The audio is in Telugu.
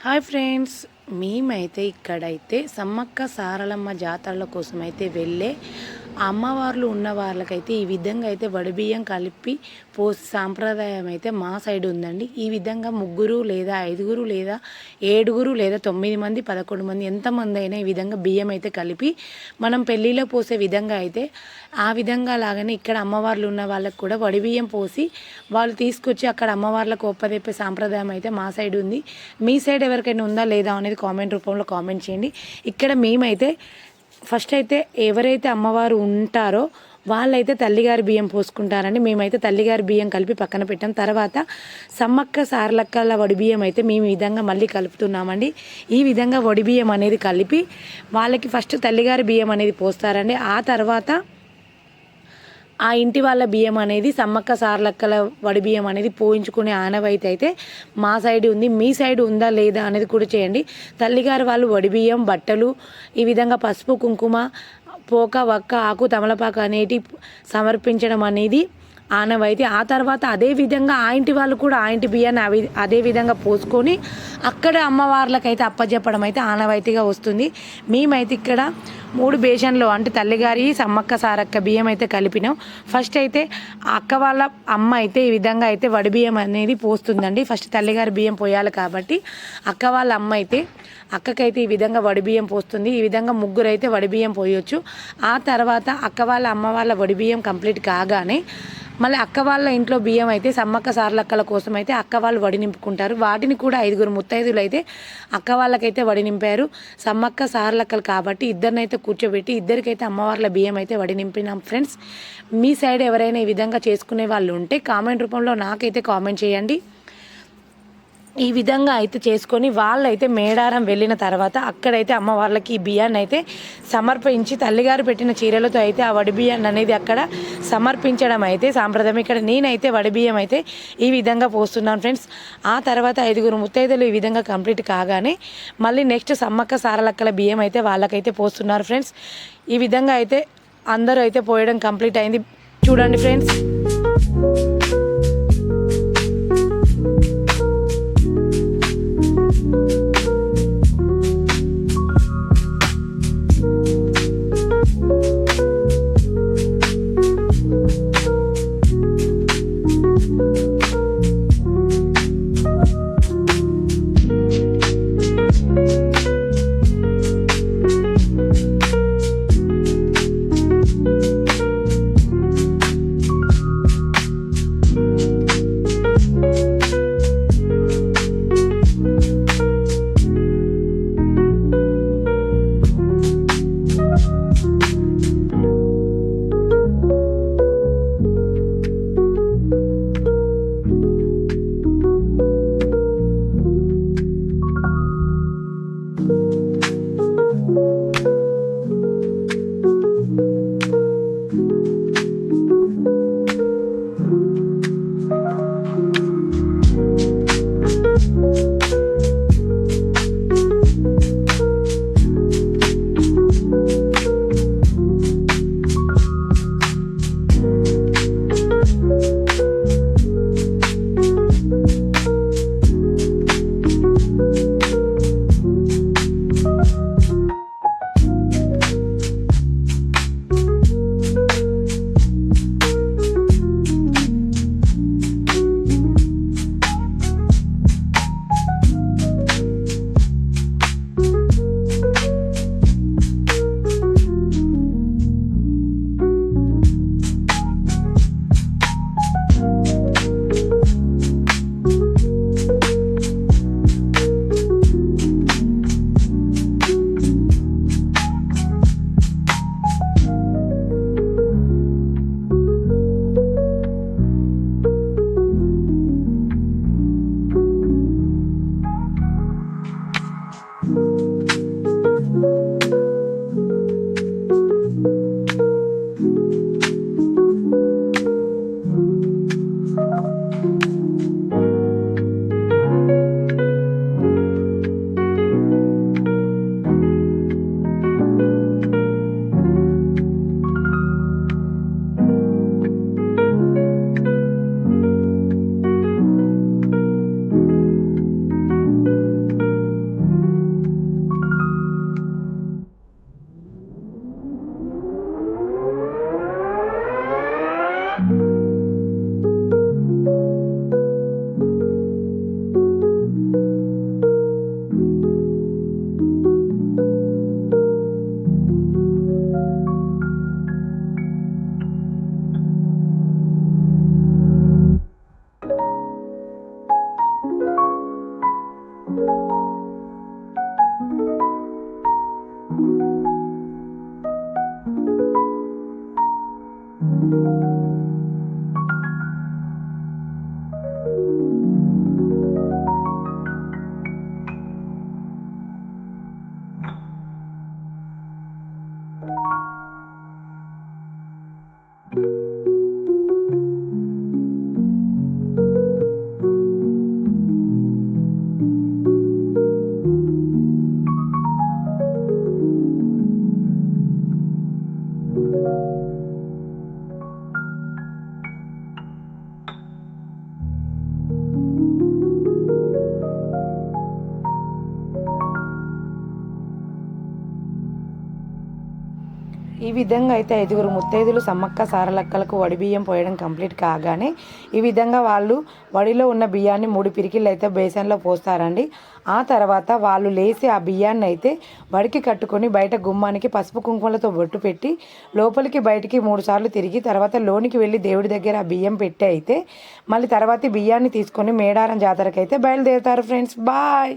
హాయ్ ఫ్రెండ్స్, మేమైతే ఇక్కడైతే సమ్మక్క సారలమ్మ జాతరల కోసం అయితే వెళ్ళే అమ్మవార్లు ఉన్న వాళ్ళకైతే ఈ విధంగా అయితే వడిబియ్యం కలిపి పోసి సాంప్రదాయం అయితే మా సైడ్ ఉందండి. ఈ విధంగా 3 లేదా 5 లేదా 7 లేదా 9 మంది 11 మంది ఎంతమంది అయినా ఈ విధంగా బియ్యం అయితే కలిపి మనం పెళ్ళిలో పోసే విధంగా అయితే ఆ విధంగా లాగానే ఇక్కడ అమ్మవార్లు ఉన్న వాళ్ళకి కూడా వడిబియ్యం పోసి వాళ్ళు తీసుకొచ్చి అక్కడ అమ్మవార్లకు ఒప్పదెప్పే సాంప్రదాయం అయితే మా సైడ్ ఉంది. మీ సైడ్ ఎవరికైనా ఉందా లేదా అనేది కామెంట్ రూపంలో కామెంట్ చేయండి. ఇక్కడ మేమైతే ఫస్ట్ అయితే ఎవరైతే అమ్మవారు ఉంటారో వాళ్ళైతే తల్లిగారి బియ్యం పోసుకుంటారండి. మేమైతే తల్లిగారి బియ్యం కలిపి పక్కన పెట్టాం. తర్వాత సమ్మక్క సారలక్కల వడిబియ్యం అయితే మేము ఈ విధంగా మళ్ళీ కలుపుతున్నామండి. ఈ విధంగా వడిబియ్యం అనేది కలిపి వాళ్ళకి ఫస్ట్ తల్లిగారి బియ్యం అనేది పోస్తారండి. ఆ తర్వాత ఆ ఇంటి వాళ్ళ బియ్యం అనేది సమ్మక్క సారలక్కల వడి బియ్యం అనేది పోయించుకునే ఆనవాయితీ అయితే మా సైడ్ ఉంది. మీ సైడ్ ఉందా లేదా అనేది కూడా చేయండి. తల్లిగారు వాళ్ళు వడి బియ్యం, బట్టలు, ఈ విధంగా పసుపు, కుంకుమ, పోక, వక్క, ఆకు, తమలపాకు అనేటి సమర్పించడం అనేది ఆనవాయితీ. ఆ తర్వాత అదే విధంగా ఆ ఇంటి వాళ్ళు కూడా ఆ ఇంటి బియ్యాన్ని అదే విధంగా పోసుకొని అక్కడ అమ్మవార్లకైతే అప్పచెప్పడం అయితే ఆనవాయితీగా వస్తుంది. మేమైతే ఇక్కడ 3 బేషన్లు అంటే తల్లిగారి సమ్మక్క సారక్క బియ్యం అయితే కలిపినాం. ఫస్ట్ అయితే అక్క వాళ్ళ అమ్మ అయితే ఈ విధంగా అయితే వడి బియ్యం అనేది పోస్తుందండి. ఫస్ట్ తల్లిగారి బియ్యం పోయాలి కాబట్టి అక్క వాళ్ళ అమ్మ అయితే అక్కకైతే ఈ విధంగా వడి బియ్యం పోస్తుంది. ఈ విధంగా 3 అయితే వడి బియ్యం పోయొచ్చు. ఆ తర్వాత అక్క వాళ్ళ అమ్మ వాళ్ళ వడి బియ్యం కంప్లీట్ కాగానే మళ్ళీ అక్క వాళ్ళ ఇంట్లో బియ్యం అయితే సమ్మక్క సారలక్కల కోసం అయితే అక్క వాళ్ళు వడి నింపుకుంటారు. వాటిని కూడా 5 ముత్తైదులు అయితే అక్క వాళ్ళకైతే వడి నింపారు. సమ్మక్క సారలక్కలు కాబట్టి ఇద్దరినైతే కూర్చోబెట్టి ఇద్దరికైతే అమ్మవార్ల బియ్యం అయితే వడి నింపినాం. ఫ్రెండ్స్, మీ సైడ్ ఎవరైనా ఈ విధంగా చేసుకునే వాళ్ళు ఉంటే కామెంట్ రూపంలో నాకైతే కామెంట్ చేయండి. ఈ విధంగా అయితే చేసుకొని వాళ్ళైతే మేడారం వెళ్ళిన తర్వాత అక్కడైతే అమ్మవార్లకి ఈ బియ్యాన్ని అయితే సమర్పించి తల్లిగారు పెట్టిన చీరలతో అయితే ఆ వడి బియ్యాన్ని అనేది అక్కడ సమర్పించడం అయితే సాంప్రదాయం. ఇక్కడ నేనైతే వడి బియ్యం అయితే ఈ విధంగా పోస్తున్నాను ఫ్రెండ్స్. ఆ తర్వాత 5 ముత్తైదులు ఈ విధంగా కంప్లీట్ కాగానే మళ్ళీ నెక్స్ట్ సమ్మక్క సారలక్కల బియ్యం అయితే వాళ్ళకైతే పోస్తున్నారు ఫ్రెండ్స్. ఈ విధంగా అయితే అందరూ అయితే పోయడం కంప్లీట్ అయింది. చూడండి ఫ్రెండ్స్. ఈ విధంగా అయితే 5గురు ముత్తైదులు సమ్మక్క సారలక్కలకు వడి బియ్యం పోయడం కంప్లీట్ కాగానే ఈ విధంగా వాళ్ళు వడిలో ఉన్న బియ్యాన్ని 3 పిరికిళ్ళు అయితే బేసన్లో పోస్తారండి. ఆ తర్వాత వాళ్ళు లేచి ఆ బియ్యాన్ని అయితే వడికి కట్టుకొని బయట గుమ్మానికి పసుపు కుంకుమలతో బొట్టు పెట్టి లోపలికి బయటికి 3 సార్లు తిరిగి తర్వాత లోనికి వెళ్ళి దేవుడి దగ్గర ఆ బియ్యం పెట్టి అయితే మళ్ళీ తర్వాత బియ్యాన్ని తీసుకొని మేడారం జాతరకైతే బయలుదేరుతారు ఫ్రెండ్స్. బాయ్.